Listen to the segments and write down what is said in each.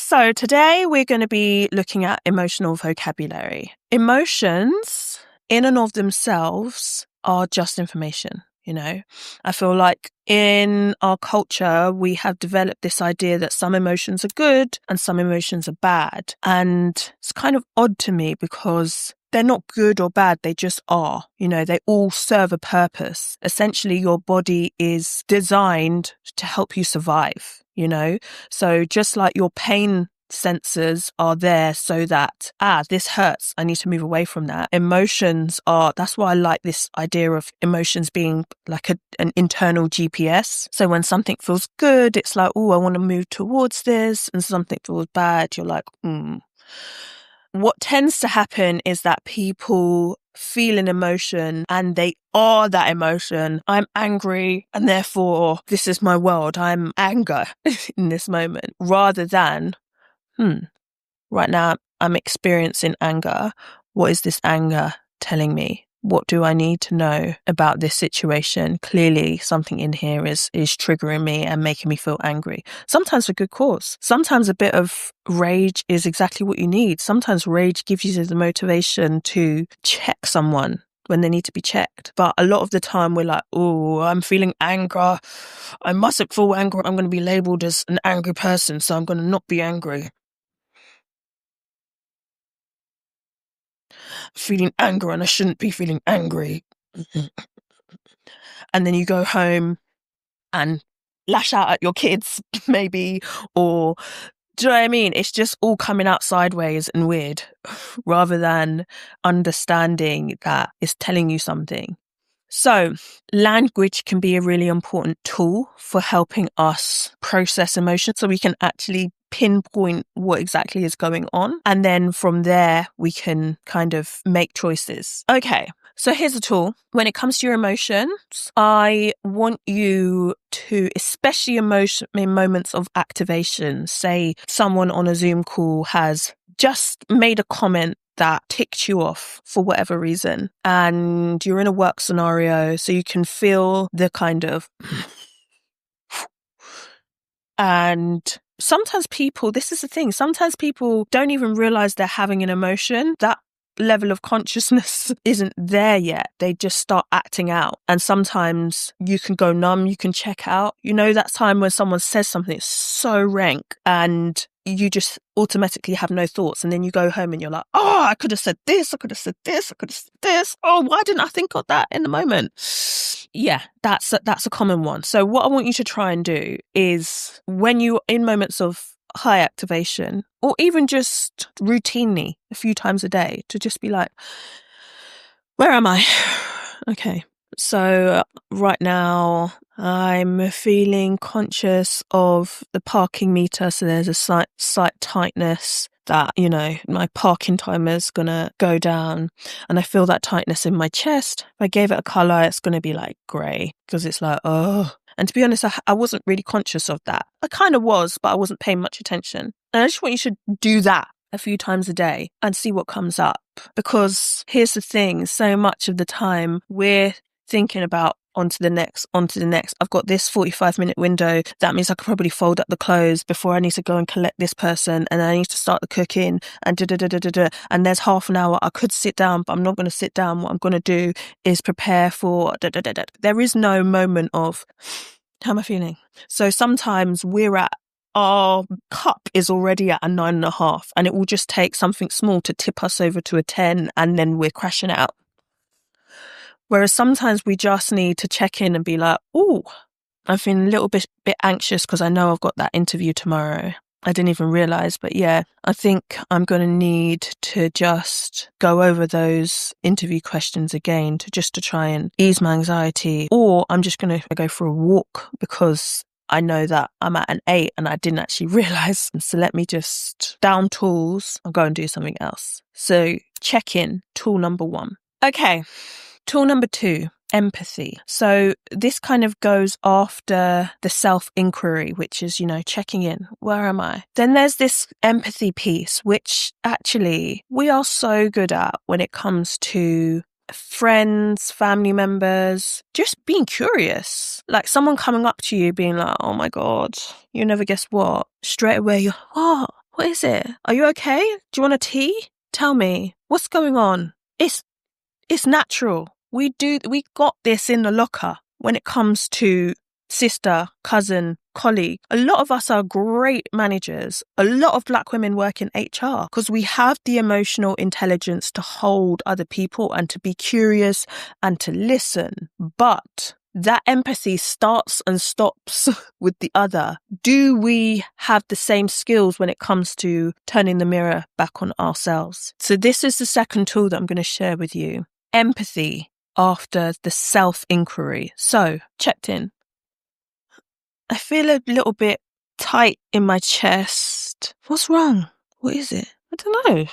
So today we're going to be looking at emotional vocabulary. Emotions in and of themselves are just information. I feel like in our culture, we have developed this idea that some emotions are good and some emotions are bad. And it's kind of odd to me because they're not good or bad. They just are. They all serve a purpose. Essentially, your body is designed to help you survive, So just like your pain sensors are there so that, this hurts, I need to move away from that. That's why I like this idea of emotions being like an internal GPS. So when something feels good, it's like, I want to move towards this, and something feels bad, you're like, What tends to happen is that people feel an emotion and they are that emotion. I'm angry and therefore this is my world. I'm anger in this moment, rather than right now I'm experiencing anger. What is this anger telling me? What do I need to know about this situation? Clearly, something in here is triggering me and making me feel angry. Sometimes for good cause. Sometimes a bit of rage is exactly what you need. Sometimes rage gives you the motivation to check someone when they need to be checked. But a lot of the time we're like, I'm feeling anger. I mustn't feel angry. I'm going to be labelled as an angry person, so I'm going to not be angry. Feeling anger and I shouldn't be feeling angry. And then you go home and lash out at your kids, maybe, or do you know what I mean? It's just all coming out sideways and weird, rather than understanding that it's telling you something. So language can be a really important tool for helping us process emotions, so we can actually pinpoint what exactly is going on. And then from there, we can kind of make choices. Okay, so here's a tool. When it comes to your emotions, I want you to, especially in moments of activation, say someone on a Zoom call has just made a comment that ticked you off for whatever reason, and you're in a work scenario, so you can feel the kind of and sometimes this is the thing, sometimes people don't even realize they're having an emotion. That level of consciousness isn't there yet. They just start acting out. And sometimes you can go numb, you can check out. That time when someone says something so rank and you just automatically have no thoughts. And then you go home and you're like, I could have said this, I could have said this, I could have said this. Why didn't I think of that in the moment? Yeah, that's a common one. So what I want you to try and do is, when you're in moments of high activation, or even just routinely a few times a day, to just be like, where am I? Okay, so right now I'm feeling conscious of the parking meter. So there's a slight tightness that, my parking timer is going to go down, and I feel that tightness in my chest. If I gave it a colour, it's going to be like grey, because it's like, And to be honest, I wasn't really conscious of that. I kind of was, but I wasn't paying much attention. And I just want you to do that a few times a day and see what comes up. Because here's the thing, so much of the time we're thinking about on to the next. I've got this 45-minute window. That means I could probably fold up the clothes before I need to go and collect this person, and then I need to start the cooking, and and there's half an hour. I could sit down, but I'm not going to sit down. What I'm going to do is prepare for There is no moment of, how am I feeling? So sometimes our cup is already at a 9.5, and it will just take something small to tip us over to a 10, and then we're crashing out. Whereas sometimes we just need to check in and be like, I'm feeling a little bit anxious because I know I've got that interview tomorrow. I didn't even realise, but yeah, I think I'm going to need to just go over those interview questions again to try and ease my anxiety, or I'm just going to go for a walk because I know that I'm at an 8 and I didn't actually realise. So let me just down tools and go and do something else. So check in, tool number 1. Okay. Tool number 2, empathy. So this kind of goes after the self-inquiry, which is, checking in. Where am I? Then there's this empathy piece, which actually we are so good at when it comes to friends, family members, just being curious. Like someone coming up to you being like, oh my God, you never guess what? Straight away, you're, What is it? Are you okay? Do you want a tea? Tell me, what's going on? It's natural. We got this in the locker when it comes to sister, cousin, colleague. A lot of us are great managers. A lot of Black women work in HR because we have the emotional intelligence to hold other people and to be curious and to listen. But that empathy starts and stops with the other. Do we have the same skills when it comes to turning the mirror back on ourselves? So this is the second tool that I'm going to share with you. Empathy after the self-inquiry. So, checked in. I feel a little bit tight in my chest. What's wrong? What is it? I don't know.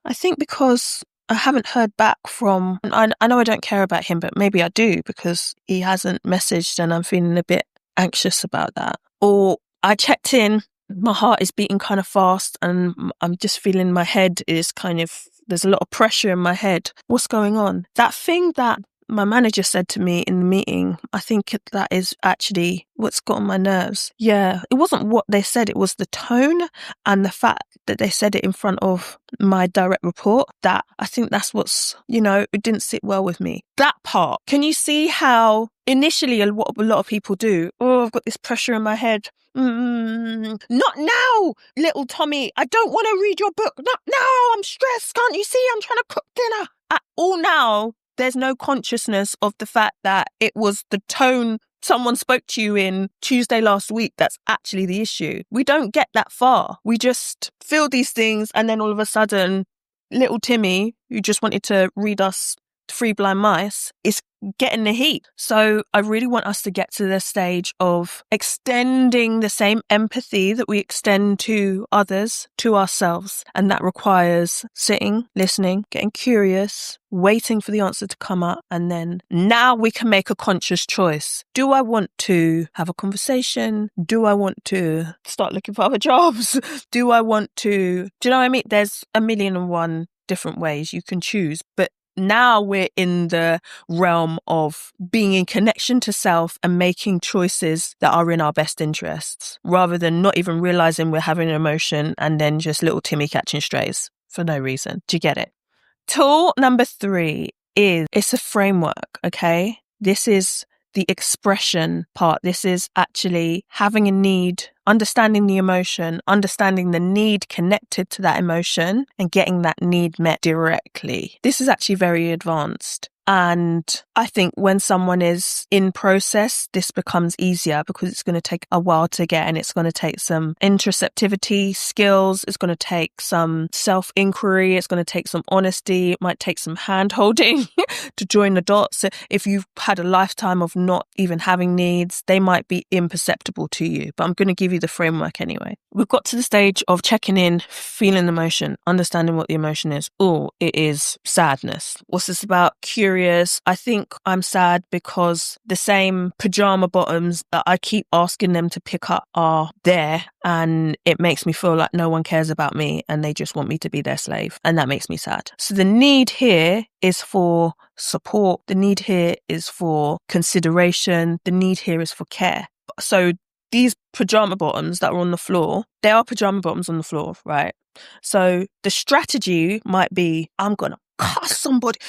I think because I haven't heard back from... I know I don't care about him, but maybe I do because he hasn't messaged and I'm feeling a bit anxious about that. Or I checked in, my heart is beating kind of fast and I'm just feeling my head is kind of... There's a lot of pressure in my head. What's going on? That thing that my manager said to me in the meeting, I think that is actually what's got on my nerves. Yeah, it wasn't what they said. It was the tone and the fact that they said it in front of my direct report. That I think that's what's, it didn't sit well with me. That part. Can you see how initially what a lot of people do? Oh, I've got this pressure in my head. Not now, little Tommy. I don't want to read your book. Not now. I'm stressed. Can't you see? I'm trying to cook dinner. All now, there's no consciousness of the fact that it was the tone someone spoke to you in Tuesday last week that's actually the issue. We don't get that far. We just feel these things and then all of a sudden, little Timmy, who just wanted to read us Three Blind Mice, is getting the heat. So I really want us to get to the stage of extending the same empathy that we extend to others, to ourselves. And that requires sitting, listening, getting curious, waiting for the answer to come up. And then now we can make a conscious choice. Do I want to have a conversation? Do I want to start looking for other jobs? Do I want to, do you know what I mean? There's 1,000,001 different ways you can choose, but now we're in the realm of being in connection to self and making choices that are in our best interests, rather than not even realizing we're having an emotion and then just little Timmy catching strays for no reason. Do you get it? Tool number 3 is, it's a framework, okay? This is the expression part. This is actually having a need, understanding the emotion, understanding the need connected to that emotion and getting that need met directly. This is actually very advanced. And I think when someone is in process, this becomes easier because it's going to take a while to get, and it's going to take some interoceptivity skills. It's going to take some self-inquiry. It's going to take some honesty. It might take some hand-holding to join the dots. So if you've had a lifetime of not even having needs, they might be imperceptible to you. But I'm going to give you the framework anyway. We've got to the stage of checking in, feeling the emotion, understanding what the emotion is. Oh, it is sadness. What's this about? Curious. I think I'm sad because the same pajama bottoms that I keep asking them to pick up are there, and it makes me feel like no one cares about me and they just want me to be their slave, and that makes me sad. So the need here is for support. The need here is for consideration. The need here is for care. So these pajama bottoms that are on the floor, they are pajama bottoms on the floor, right? So the strategy might be, I'm going to cuss somebody.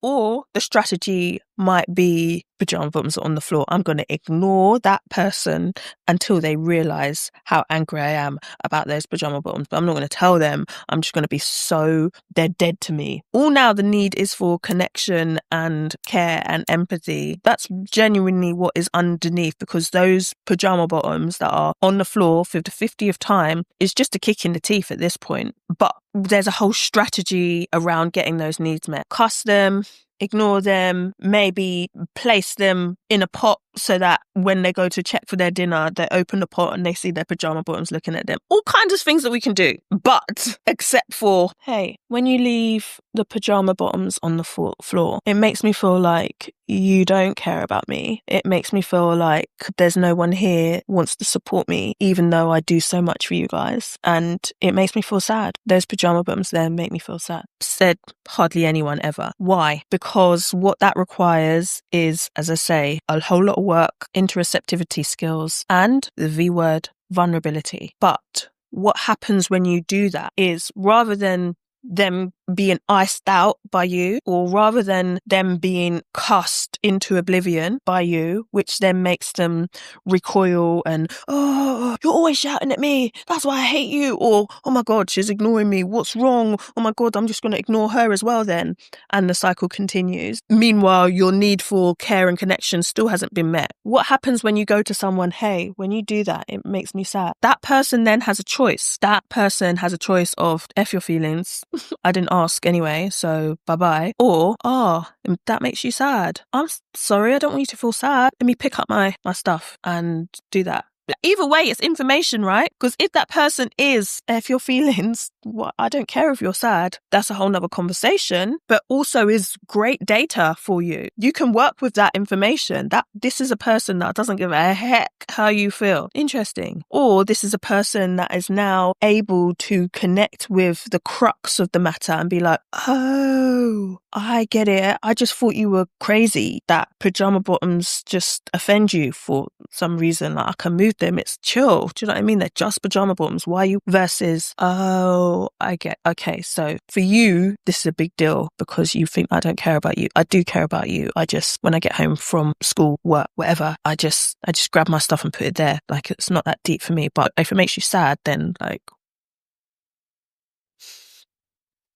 Or the strategy might be pajama bottoms on the floor. I'm going to ignore that person until they realize how angry I am about those pajama bottoms. But I'm not going to tell them. I'm just going to be so they're dead to me. All now the need is for connection and care and empathy. That's genuinely what is underneath, because those pajama bottoms that are on the floor for the 50th time is just a kick in the teeth at this point. But there's a whole strategy around getting those needs met. Cuss them, ignore them, maybe place them in a pot so that when they go to check for their dinner, they open the pot and they see their pajama bottoms looking at them. All kinds of things that we can do. But except for, hey, when you leave the pajama bottoms on the floor, it makes me feel like you don't care about me. It makes me feel like there's no one here who wants to support me, even though I do so much for you guys. And it makes me feel sad. Those pajama bottoms there make me feel sad. Said hardly anyone ever. Why? Because what that requires is, as I say, a whole lot of work, interoceptivity skills, and the V word, vulnerability. But what happens when you do that is, rather than them being iced out by you, or rather than them being cast into oblivion by you, which then makes them recoil and, oh, you're always shouting at me, that's why I hate you, or, oh my God, she's ignoring me, what's wrong, oh my God, I'm just going to ignore her as well then, and the cycle continues. Meanwhile, your need for care and connection still hasn't been met. What happens when you go to someone, hey, when you do that, it makes me sad? That person then has a choice. That person has a choice of, F your feelings, I didn't ask anyway, so bye-bye. Or, that makes you sad. I'm sorry, I don't want you to feel sad. Let me pick up my stuff and do that. Either way, it's information, right? Because if that person is F your feelings, I don't care if you're sad. That's a whole nother conversation, but also is great data for you. You can work with that information. That this is a person that doesn't give a heck how you feel. Interesting. Or this is a person that is now able to connect with the crux of the matter and be like, oh, I get it. I just thought you were crazy, that pajama bottoms just offend you for some reason. Like, I can move them. It's chill. Do you know what I mean? They're just pajama bottoms. Why you? Versus, oh, I get, okay. So for you, this is a big deal because you think I don't care about you. I do care about you. I just, when I get home from school, work, whatever, I just grab my stuff and put it there. Like, it's not that deep for me. But if it makes you sad, then like,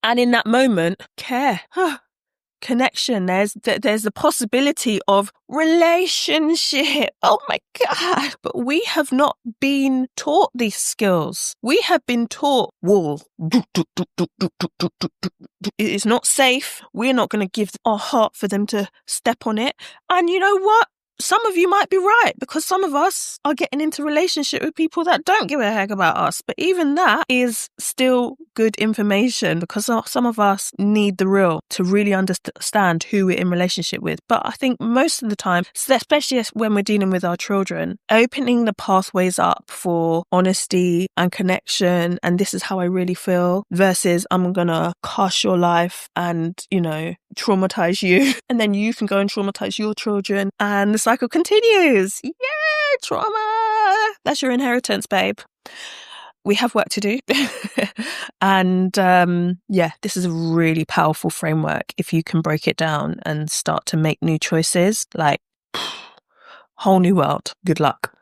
and in that moment, care. Connection, there's the possibility of relationship. Oh my God. But we have not been taught these skills. We have been taught wall. It is not safe. We're not going to give our heart for them to step on it. And you know what? Some of you might be right, because some of us are getting into relationship with people that don't give a heck about us. But even that is still good information, because some of us need the real to really understand who we're in relationship with. But I think most of the time, especially when we're dealing with our children, opening the pathways up for honesty and connection, and this is how I really feel, versus I'm going to curse your life and, traumatize you. And then you can go and traumatize your children. And the cycle continues. Yeah, trauma. That's your inheritance, babe. We have work to do. And this is a really powerful framework. If you can break it down and start to make new choices, like, whole new world. Good luck.